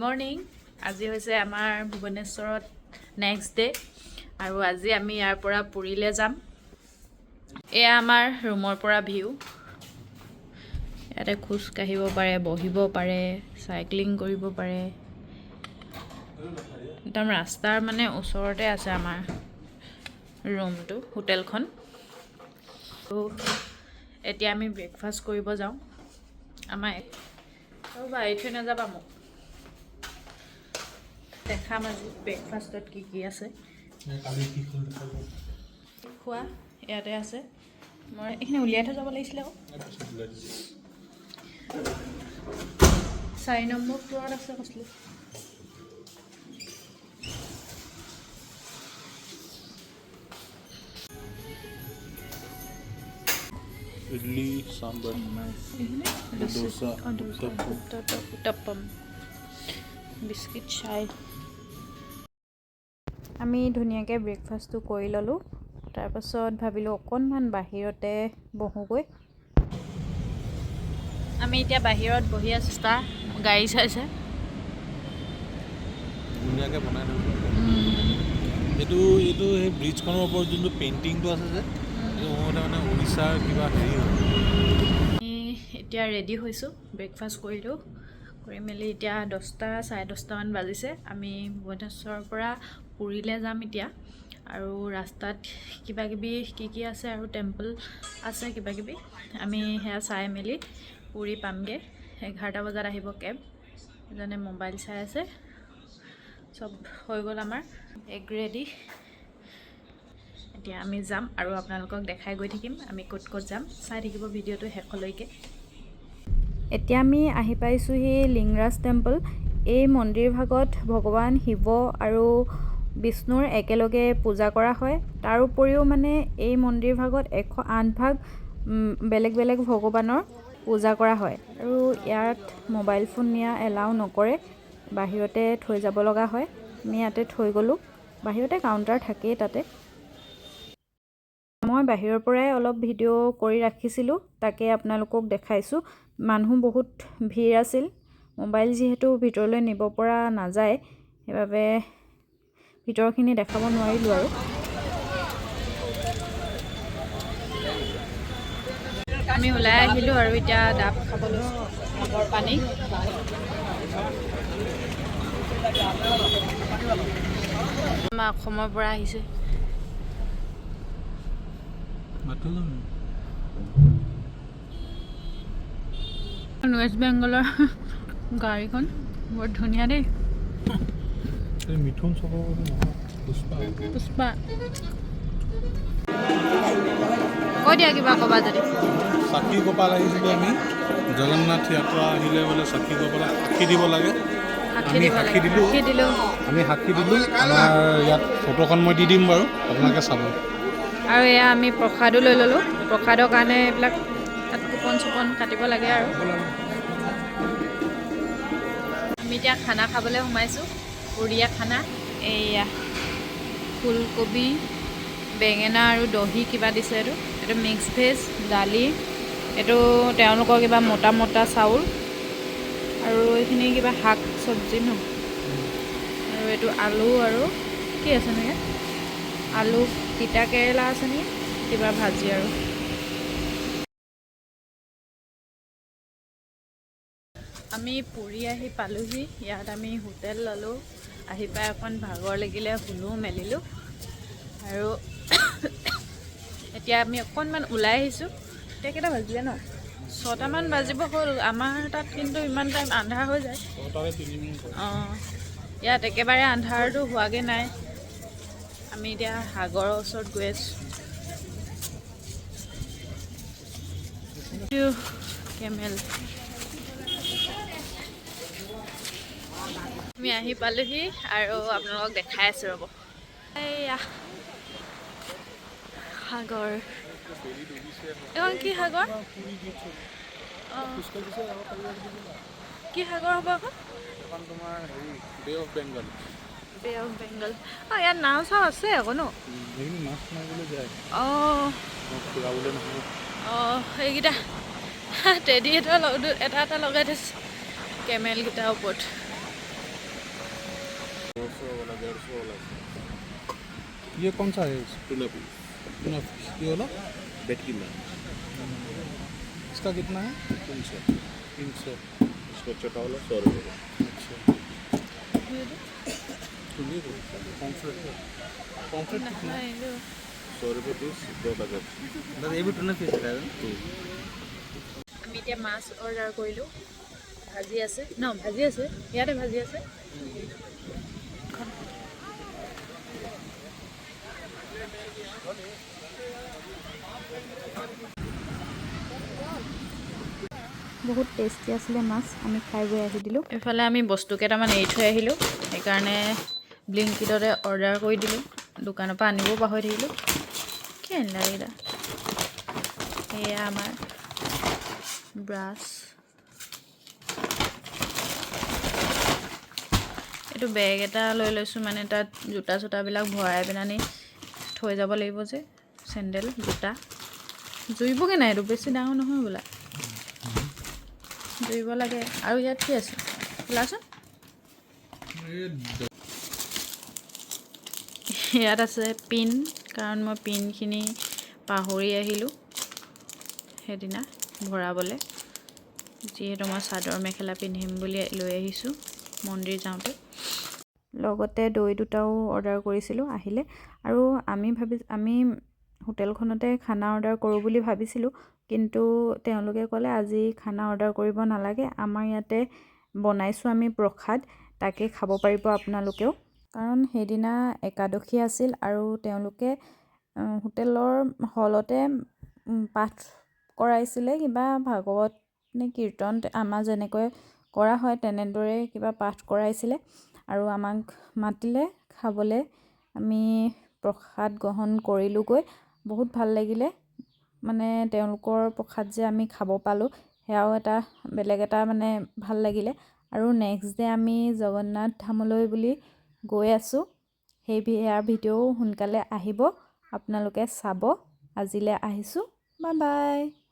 Morning আজি হৈছে আমাৰ ভুৱনেশ্বৰত নেক্সট ডে আৰু আজি আমি ইয়াৰ পৰা পুৰীলৈ যাম। এয়া আমাৰ ৰুমৰ পৰা ভিউ। ইয়াতে খোজ কাঢ়িব পাৰে, বহিব পাৰে, চাইক্লিং কৰিব পাৰে। একদম ৰাস্তাৰ মানে ওচৰতে আছে আমাৰ ৰুমটো, হোটেলখন। এতিয়া আমি ব্ৰেকফাষ্ট কৰিব যাওঁ। আমাৰ ৰ'বা এৰি থৈ নাযাবা মোক। দেখাম আজি ব্ৰেকফাষ্টত কি আছে। খোৱা ইয়াতে আছে। মই এইখিনি উলিয়াই থৈ যাব লাগিছিলে আকৌ। 4 নম্বৰ ফ্ল'ৰত আছে কৈছিলোঁ। ইডলি সাম্বাৰ ডোসা উত্তপম বিস্কিট চাই। আমি ধুনীয়াকৈ ব্ৰেকফাষ্টটো কৰি ল'লোঁ। তাৰপাছত ভাবিলোঁ অকণমান বাহিৰতে বহোগৈ। আমি এতিয়া বাহিৰত বহি আছোঁ। গাড়ী চাইছে ধুনীয়াকৈ বনাই থৈছে। এইটো সেই ব্ৰিজখনৰ ওপৰত যোনটো পেইণ্টিংটো আছে যে মানে উৰিষ্যাৰ কিবা হেৰি হয়। এতিয়া ৰেডি হৈছোঁ, ব্ৰেকফাষ্ট কৰিলোঁ। কৰি মেলি এতিয়া 10টা চাৰে 10টামান বাজিছে। আমি ভুৱনেশ্বৰৰ পৰা পুৰীলৈ যাম এতিয়া। আৰু ৰাস্তাত কিবাকিবি কি আছে আৰু টেম্পল আছে কিবাকিবি। আমি সেয়া চাই মেলি পুৰী পামগৈ। 11টা বজাত আহিব কেব। এজনে মোবাইল চাই আছে। চব হৈ গ'ল আমাৰ এগ ৰেডি। এতিয়া আমি যাম আৰু আপোনালোকক দেখাই গৈ থাকিম আমি ক'ত ক'ত যাম। চাই থাকিব ভিডিঅ'টো শেষলৈকে। এতিয়া আমি আহি পাইছোঁহি লিংৰাজ টেম্পল। এই মন্দিৰ ভাগত ভগৱান শিৱ আৰু বিষ্ণুৰ একেলগে পূজা কৰা হয়। তাৰ উপৰিও মানে এই মন্দিৰ ভাগত 108 ভাগ বেলেগ বেলেগ ভগৱানৰ পূজা কৰা হয়। আৰু ইয়াত মোবাইল ফোন নিয়া এলাউ নকৰে, বাহিৰতে থৈ যাব লগা হয়। আমি ইয়াতে থৈ গ'লোঁ। বাহিৰতে কাউণ্টাৰ থাকেই তাতে। মই বাহিৰৰ পৰাই অলপ ভিডিঅ' কৰি ৰাখিছিলোঁ, তাকে আপোনালোকক দেখাইছোঁ। মানুহ বহুত ভিৰ আছিল। মোবাইল যিহেতু ভিতৰলৈ নিব পৰা নাযায়, সেইবাবে ভিতৰখিনি দেখাব নোৱাৰিলোঁ আৰু। আমি ওলাই আহিলোঁ আৰু এতিয়া ডাব খাব লৈছোঁ, ডাবৰ পানী। আমাৰ অসমৰ পৰা আহিছে। ৱেষ্ট বেংগলৰ গাড়ীখন বৰ ধুনীয়া দেই। মিথুন পুষ্পা কৈ দিয়া কিবা ক'বা যদি। সাক্ষীগোপাল আহিছিলোঁ আমি। জগন্নাথ যাত্ৰা আহিলে বোলে সাক্ষীগোপালক সাক্ষী দিব লাগে। আমি সাক্ষী দিলোঁ। আমাৰ ইয়াত ফটোখন মই দি দিম বাৰু, আপোনালোকে চাব। আৰু এয়া আমি প্ৰসাদো লৈ ল'লোঁ। প্ৰসাদৰ কাৰণে এইবিলাক তাত কুপন চুপন কাটিব লাগে আৰু। আমি এতিয়া খানা খাবলৈ সোমাইছোঁ, উৰিয়া খানা। এইয়া ফুলকবি, বেঙেনা আৰু দহি কিবা দিছে। এইটো মিক্স ভেজ, দালি। এইটো তেওঁলোকৰ কিবা মোটা মোটা চাউল আৰু এইখিনি কিবা শাক চব্জি ন। আৰু এইটো আলু আৰু কি আছে নেকি, আলু তিতা কেৰেলা আছে নেকি, কিবা ভাজি আৰু। আমি পুৰী আহি পালোঁহি। ইয়াত আমি হোটেল ল'লোঁ। আহি পাই অকণ ভাগৰ লাগিলে, শুলোঁ মেলিলোঁ। আৰু এতিয়া আমি অকণমান ওলাই আহিছোঁ। এতিয়া কেইটা বাজিলে ন? 6টামান বাজিব হ'ল। আমাৰ তাত কিন্তু ইমান টাইম আন্ধাৰ হৈ যায়। অঁ, ইয়াত একেবাৰে আন্ধাৰটো হোৱাগৈ নাই। আমি এতিয়া সাগৰৰ ওচৰত গৈ আছোঁ। কেমেল আমি আহি পালোঁহি আৰু আপোনালোকক দেখাই আছোঁ ৰ'ব। এইয়া সাগৰ। এইখন কি সাগৰ? কি সাগৰ হ'ব আকৌ? Bay of Bengal. Bay of Bengal. অঁ, ইয়াত নাও চাও আছে আকৌ ন? মাছ মাৰিবলৈ যায়। অঁ ফুৰাবলৈ নহয়। অঁ, সেইকেইটা টেডি এটা লগাই থৈছে কেমেলকেইটাৰ ওপৰত। ये कौन सा है? टूना पीस टूना फिश ये वाला बेटकी में इसका कितना है? 300 300। इसको छोटा वाला 100 रुपये का। अच्छा तो ये पॉम्फ्रेट कितना? 100 रुपये पीस 2 टका। दादा ये भी टूना फिश है আমি এতিয়া মাছ অৰ্ডাৰ কৰিলোঁ ভাজি আছে ন ভাজি আছে ইয়াতে ভাজি আছে বহুত টেষ্টি আছিলে মাছ আমি খাই গৈ আহি দিলোঁ এইফালে আমি বস্তু কেইটামান এৰি থৈ আহিলোঁ সেইকাৰণে ব্লিংকিটতে অৰ্ডাৰ কৰি দিলোঁ দোকানৰ পৰা আনিবও পাহৰি থাকিলোঁ কি আনিলা এইকেইটা এয়া আমাৰ ব্ৰাছ এইটো বেগ এটা লৈ লৈছোঁ মানে তাত জোতা চোতাবিলাক ভৰাই পেলানি থৈ যাব লাগিব যে চেণ্ডেল জোতা জুইবগৈ নাই এইটো বেছি ডাঙৰ নহয় বোলা জুইব লাগে আৰু ইয়াত কি আছে খোলাচোন ইয়াত আছে পিন কাৰণ মই পিনখিনি পাহৰি আহিলোঁ সেইদিনা ভৰাবলৈ যিহেতু মই চাদৰ মেখেলা পিন্ধিম বুলি লৈ আহিছোঁ মন্দিৰ যাওঁতে লগতে দৈ দুটাও অৰ্ডাৰ কৰিছিলোঁ আহিলে আৰু আমি হোটেলখনতে খানা অৰ্ডাৰ কৰোঁ বুলি ভাবিছিলোঁ কিন্তু তেওঁলোকে ক'লে আজি খানা অৰ্ডাৰ কৰিব নালাগে আমাৰ ইয়াতে বনাইছোঁ আমি প্ৰসাদ তাকে খাব পাৰিব আপোনালোকেও কাৰণ সেইদিনা একাদশী আছিল আৰু তেওঁলোকে হোটেলৰ হলতে পাঠ কৰাইছিলে কিবা ভাগৱত নে কীৰ্তন আমাৰ যেনেকৈ কৰা হয় তেনেদৰে কিবা পাঠ কৰাইছিলে আৰু আমাক মাতিলে খাবলৈ আমি প্ৰসাদ গ্ৰহণ কৰিলোঁগৈ বহুত ভাল লাগিলে মানে তেওঁলোকৰ প্ৰসাদ যে আমি খাব পালোঁ সেয়াও এটা বেলেগ এটা মানে ভাল লাগিলে আৰু নেক্সট ডে আমি জগন্নাথ ধামলৈ বুলি গৈ আছোঁ সেয়াৰ ভিডিঅ'ও সোনকালে আহিব আপোনালোকে চাব আজিলৈ আহিছোঁ বাই বাই